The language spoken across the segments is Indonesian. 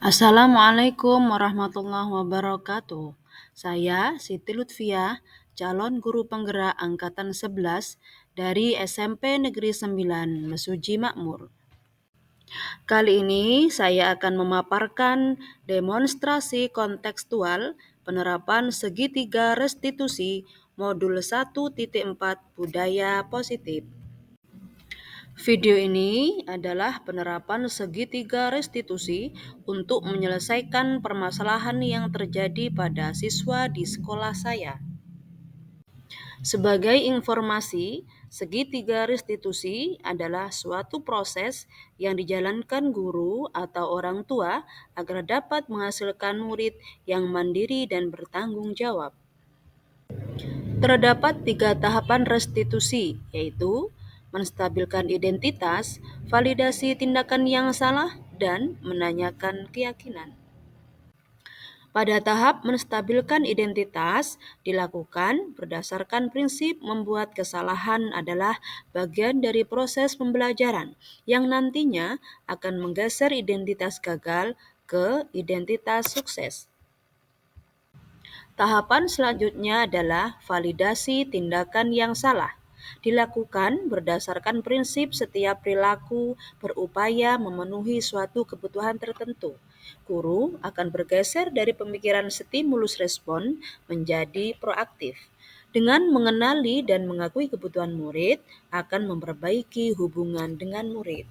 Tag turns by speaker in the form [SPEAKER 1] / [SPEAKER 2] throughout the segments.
[SPEAKER 1] Assalamualaikum warahmatullahi wabarakatuh. Saya Siti Lutfiah, calon guru penggerak angkatan 11 dari SMP Negeri 9 Mesuji Makmur. Kali ini saya akan memaparkan demonstrasi kontekstual penerapan segitiga restitusi modul 1.4 budaya positif. Video ini adalah penerapan segitiga restitusi untuk menyelesaikan permasalahan yang terjadi pada siswa di sekolah saya. Sebagai informasi, segitiga restitusi adalah suatu proses yang dijalankan guru atau orang tua agar dapat menghasilkan murid yang mandiri dan bertanggung jawab. Terdapat 3 tahapan restitusi, yaitu menstabilkan identitas, validasi tindakan yang salah, dan menanyakan keyakinan. Pada tahap menstabilkan identitas dilakukan berdasarkan prinsip membuat kesalahan adalah bagian dari proses pembelajaran yang nantinya akan menggeser identitas gagal ke identitas sukses. Tahapan selanjutnya adalah validasi tindakan yang salah. Dilakukan berdasarkan prinsip setiap perilaku berupaya memenuhi suatu kebutuhan tertentu. Guru akan bergeser dari pemikiran stimulus respon menjadi proaktif. Dengan mengenali dan mengakui kebutuhan murid, akan memperbaiki hubungan dengan murid.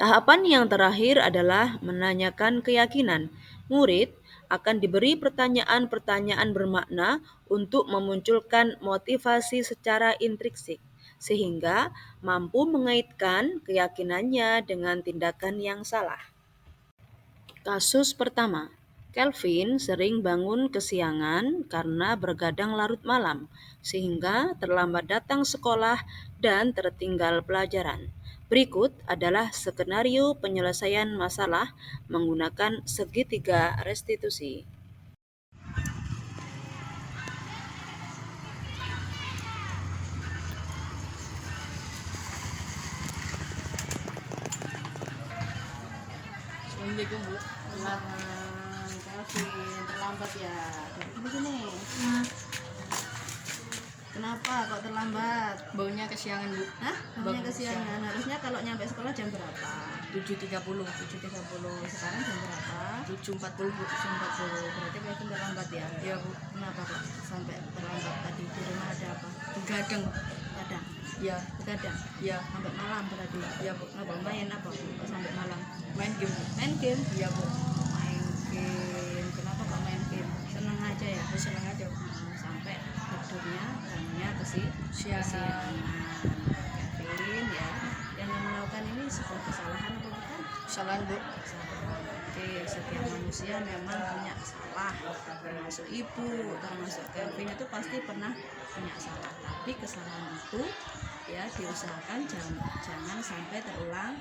[SPEAKER 1] Tahapan yang terakhir adalah menanyakan keyakinan. Murid akan diberi pertanyaan-pertanyaan bermakna untuk memunculkan motivasi secara intrinsik, sehingga mampu mengaitkan keyakinannya dengan tindakan yang salah. Kasus pertama, Kelvin sering bangun kesiangan karena bergadang larut malam, sehingga terlambat datang sekolah dan tertinggal pelajaran. Berikut adalah skenario penyelesaian masalah menggunakan segitiga restitusi.
[SPEAKER 2] Assalamualaikum Bu. Kelvin terlambat ya. Begini. Kenapa kok terlambat?
[SPEAKER 3] Baunya kesiangan Bu.
[SPEAKER 2] Hah? Baunya kesiangan. Harusnya kalau nyampe sekolah jam berapa?
[SPEAKER 3] 7.30.
[SPEAKER 2] 7.30. Sekarang jam berapa?
[SPEAKER 3] 7.40 Bu.
[SPEAKER 2] 7.40. Berarti Kelvin terlambat ya?
[SPEAKER 3] Iya Bu.
[SPEAKER 2] Kenapa kok sampai terlambat tadi? Di rumah ada apa?
[SPEAKER 3] Begadang.
[SPEAKER 2] Begadang.
[SPEAKER 3] Ya.
[SPEAKER 2] Begadang.
[SPEAKER 3] Ya.
[SPEAKER 2] Sampai malam berarti.
[SPEAKER 3] Iya Bu.
[SPEAKER 2] Apa main apa? Kok sampai malam?
[SPEAKER 3] Main game Bu.
[SPEAKER 2] Main game?
[SPEAKER 3] Iya Bu.
[SPEAKER 2] Main game. Kenapa kok main game? Seneng aja ya?
[SPEAKER 3] Senang aja Bu.
[SPEAKER 2] Sampai tidurnya bangunnya
[SPEAKER 3] Siangan.
[SPEAKER 2] Kevin ya, yang melakukan ini sebuah kesalahan apa bukan?
[SPEAKER 3] Kesalahan Bu.
[SPEAKER 2] Kesalahan. Oke, setiap manusia memang punya salah, termasuk ibu, termasuk Kevin itu pasti pernah punya salah, tapi kesalahan itu ya diusahakan jangan sampai terulang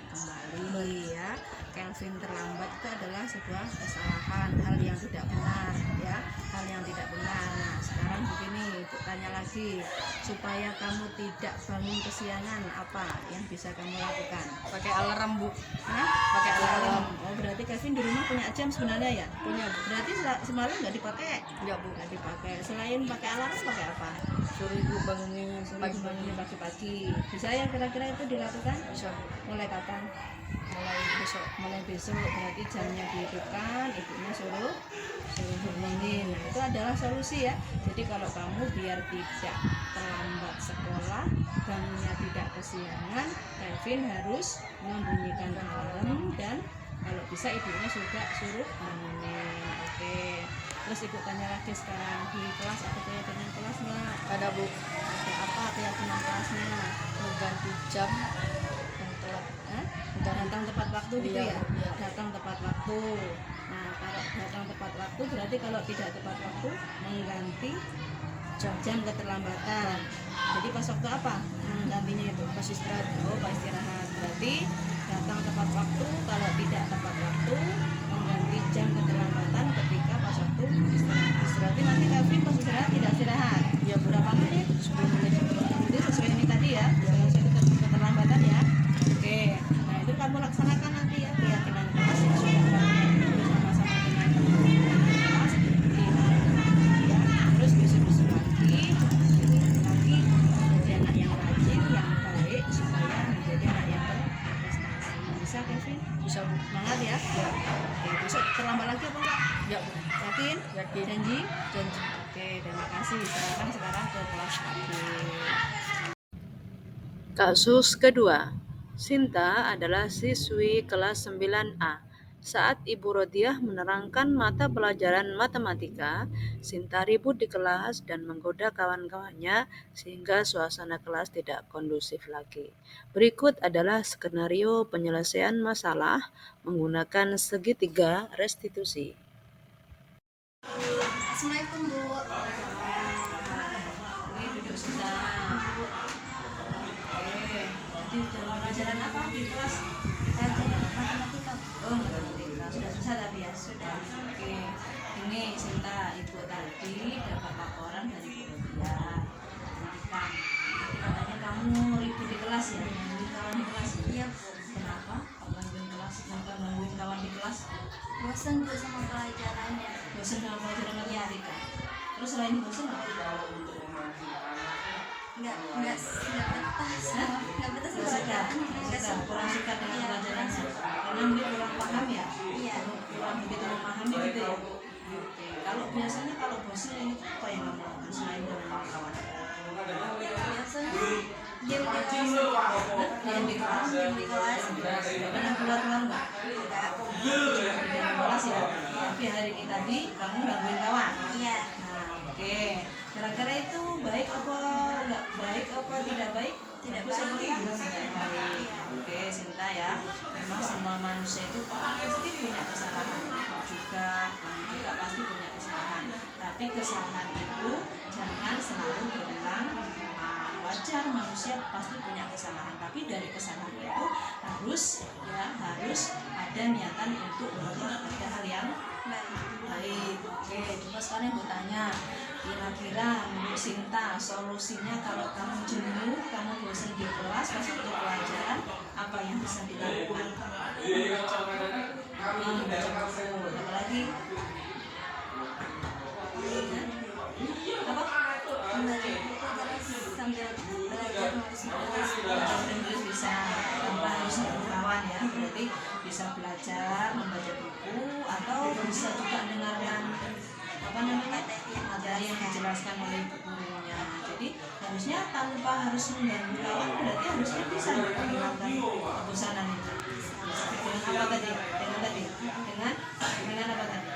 [SPEAKER 2] kembali ya. Kelvin terlambat itu adalah sebuah kesalahan, hal yang tidak benar ya, hal yang tidak benar. Nah sekarang begini, Ibu tanya lagi, supaya kamu tidak bangun kesiangan apa yang bisa kamu lakukan?
[SPEAKER 3] Pakai alarm Bu.
[SPEAKER 2] Hah?
[SPEAKER 3] Pakai alarm.
[SPEAKER 2] Oh berarti Kevin di rumah punya jam sebenarnya ya?
[SPEAKER 3] Punya Bu.
[SPEAKER 2] Berarti semalam nggak dipakai?
[SPEAKER 3] Enggak Bu.
[SPEAKER 2] Nggak dipakai. Selain pakai alarm pakai apa?
[SPEAKER 3] Suruh Ibu bangunin
[SPEAKER 2] Bangunnya
[SPEAKER 3] pagi-pagi.
[SPEAKER 2] pagi-pagi. Bisa ya kira-kira itu dilakukan?
[SPEAKER 3] Bisa Bu.
[SPEAKER 2] Mulai kapan?
[SPEAKER 3] Mulai besok.
[SPEAKER 2] Mulai besok. Berarti jamnya dihidupkan, ibunya suruh bangunin. Nah itu adalah solusi ya. Jadi kalau kamu biar tidak terlambat sekolah, bangunnya tidak kesiangan, Kevin harus membunyikan alarm dan kalau bisa ibunya juga suruh bangunin. Oke. Terus ibu tanya lagi sekarang, di kelas ada keyakinan kelas nggak?
[SPEAKER 3] Ada Bu.
[SPEAKER 2] Ada apa keyakinan kelasnya?
[SPEAKER 3] Mau ganti jam yang telat.
[SPEAKER 2] Hah? Datang tepat waktu gitu
[SPEAKER 3] Iya,
[SPEAKER 2] ya?
[SPEAKER 3] iya.
[SPEAKER 2] Datang tepat waktu. Nah kalau datang tepat waktu berarti kalau tidak tepat waktu mengganti jam keterlambatan. Jadi pas waktu apa menggantinya itu?
[SPEAKER 3] Pas istirahat.
[SPEAKER 2] Oh pas istirahat. Berarti datang tepat waktu, kalau tidak tepat waktu mengganti jam keterlambatan ketika pas waktu istirahat. Berarti nanti Kevin pas istirahat tidak istirahat.
[SPEAKER 3] Iya Bu.
[SPEAKER 2] Berapa menit?
[SPEAKER 3] 10 menit.
[SPEAKER 2] Jadi sesuai ini tadi ya, sesuai keterlambatan ya. Oke, nah itu kamu laksanakan nanti ya keyakinan kelas Bisa Kevin?
[SPEAKER 3] Bisa Bu.
[SPEAKER 2] Semangat ya. Oke, besok terlambat lagi apa enggak?
[SPEAKER 3] Ya Bu.
[SPEAKER 2] Yakin?
[SPEAKER 3] Yakin.
[SPEAKER 2] Janji?
[SPEAKER 3] Janji.
[SPEAKER 2] Oke, terima kasih. Silakan sekarang ke kelas AB.
[SPEAKER 1] Kasus kedua, Sinta adalah siswi kelas 9A. Saat Ibu Rodiah menerangkan mata pelajaran matematika, Sinta ribut di kelas dan menggoda kawan-kawannya sehingga suasana kelas tidak kondusif lagi. Berikut adalah skenario penyelesaian masalah menggunakan segitiga restitusi.
[SPEAKER 4] Assalamualaikum Bu.
[SPEAKER 2] Ini duduk sebentar. Oke, tadi pelajaran apa di kelas?
[SPEAKER 4] Pelajaran matematika.
[SPEAKER 2] Oh, matematika. Sudah selesai tapi ya? Sudah. Oke. Ini Sinta, Ibu tadi dapat laporan dari Bu Rodia. Pendidikan. Tadi katanya kamu ribut di kelas ya? Gangguin kawan di kelas ya?
[SPEAKER 4] Iya Bu.
[SPEAKER 2] Kenapa? Kok gangguin kelas? Kenapa gangguin kawan di kelas?
[SPEAKER 4] Bosan Bu sama pelajarannya.
[SPEAKER 2] Bosan sama pelajaran matematika? Terus selain bosan apa?
[SPEAKER 4] Nggak betah sama
[SPEAKER 2] Nggak suka?
[SPEAKER 4] pelajarannya.
[SPEAKER 2] Nggak suka? Kurang suka dengan
[SPEAKER 4] Iya.
[SPEAKER 2] pelajarannya? Karena mungkin kurang paham ya?
[SPEAKER 4] Iya.
[SPEAKER 2] Kurang begitu memahami gitu ya? Oke, kalau biasanya kalau bosan ini apa yang kamu lakukan selain dengan kawan?
[SPEAKER 4] Biasanya game di kelas.
[SPEAKER 2] Diam di kelas?
[SPEAKER 4] Game di kelas.
[SPEAKER 2] Nggak pernah keluar-keluar nggak?
[SPEAKER 4] Nggak.
[SPEAKER 2] Di dalam kelas ya? Tapi hari ini tadi kamu gangguin kawan?
[SPEAKER 4] Iya.
[SPEAKER 2] Nah, oke. Kira-kira itu baik apa nggak baik apa tidak baik?
[SPEAKER 4] Tidak
[SPEAKER 2] Bagus apa
[SPEAKER 4] baik.
[SPEAKER 2] tidak? Tidak baik. Oke, Sinta ya. Memang semua manusia itu pasti punya kesalahan. Juga kamu juga pasti punya kesalahan. Tapi kesalahan itu jangan selalu berulang. Wajar manusia pasti punya kesalahan. Tapi dari kesalahan itu harus ada niatan untuk berubah pada hal yang baik. Oke, coba sekarang aku tanya, kira-kira menurut Sinta solusinya kalau kamu jenuh, kamu bosan di kelas pas untuk pelajaran, apa yang bisa dilakukan? Baca buku, apa lagi? Apa?
[SPEAKER 4] Membaca buku terus sambil belajar nulis.
[SPEAKER 2] Belajar Inggris bisa tanpa harus kawan ya, berarti bisa belajar membaca buku atau bisa juga dengarkan materi yang dijelaskan oleh gurunya. Jadi harusnya tanpa harus mengganggu kawan, berarti harusnya bisa menghilangkan kebosanan itu. Dengan apa tadi? Dengan apa tadi?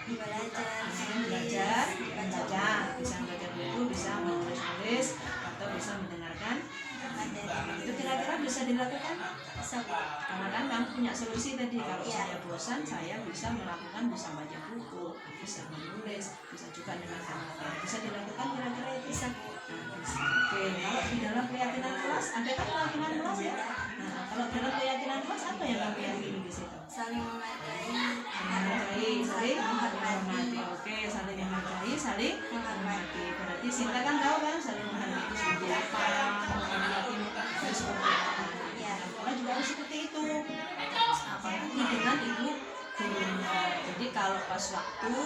[SPEAKER 2] Belajar, membaca, bisa membaca buku, bisa menulis atau bisa mendengarkan materi. Itu kira-kira bisa dilakukan? Karena kan kamu punya solusi tadi, kalau saya bosan saya bisa melakukan, bisa baca buku, bisa menulis, bisa juga dengarkan materi. Bisa dilakukan kira-kira itu? Bisa. Bisa. Oke, kalau di dalam keyakinan kelas, ada kan keyakinan kelas ya? Nah, kalau dalam keyakinan kelas apa yang kamu yakini di situ?
[SPEAKER 4] Saling menghargai.
[SPEAKER 2] Saling menghormati. Oke, saling menghargai, saling menghormati. Berarti Sinta kan tahu kan saling menghargai itu seperti apa, menghormati itu seperti apa. Ya, sekolah juga harus seperti itu. Apalagi dengan ibu gurunya. Jadi kalau pas waktu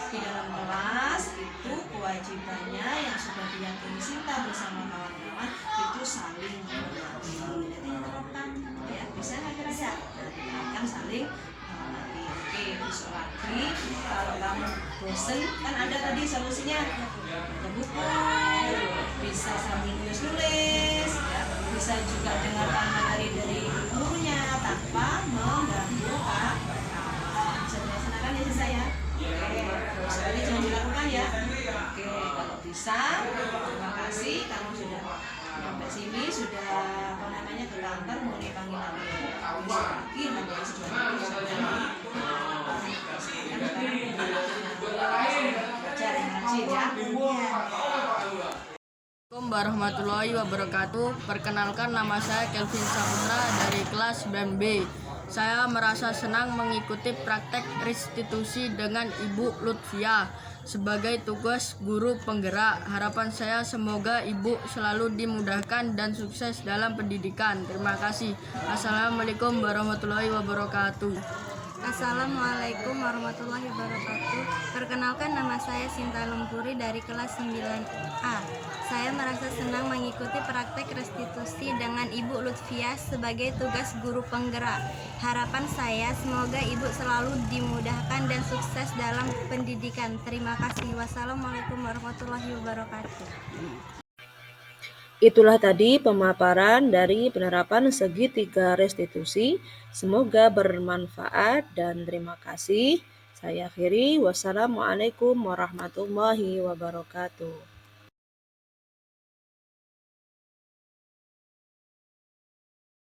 [SPEAKER 2] di dalam kelas itu kewajibannya yang sudah diyakini Sinta bersama kawan-kawan itu saling menghormati. Jadi diterapkan ya, bisa nggak kira-kira? Diterapkan saling menghormati. Oke, besok lagi kalau kamu bosen kan ada tadi solusinya, baca buku, bisa sambil nulis-nulis ya, bisa juga dengarkan materi dari gurunya tanpa mengganggu kawan. Bisa dilaksanakan ya saya. Oke, besok lagi jangan dilakukan ya. Oke, kalau bisa terima kasih kamu sudah sampai sini, sudah ke kantor mau dipanggil lagi besok lagi nanti sudah belajar yang rajin ya.
[SPEAKER 3] Assalamualaikum warahmatullahi wabarakatuh. Perkenalkan, nama saya Kelvin Saputra dari kelas 9B. Saya merasa senang mengikuti praktek restitusi dengan Ibu Lutfia sebagai tugas guru penggerak. Harapan saya semoga Ibu selalu dimudahkan dan sukses dalam pendidikan. Terima kasih. Assalamualaikum warahmatullahi wabarakatuh.
[SPEAKER 4] Assalamualaikum warahmatullahi wabarakatuh. Perkenalkan, nama saya Sinta Lumpuri dari kelas 9A. Saya merasa senang mengikuti praktek restitusi berinteraksi dengan Ibu Lutfiah sebagai tugas guru penggerak. Harapan saya semoga Ibu selalu dimudahkan dan sukses dalam pendidikan. Terima kasih. Wassalamualaikum warahmatullahi wabarakatuh.
[SPEAKER 1] Itulah tadi pemaparan dari penerapan segitiga restitusi. Semoga bermanfaat dan terima kasih. Saya akhiri. Wassalamualaikum warahmatullahi wabarakatuh.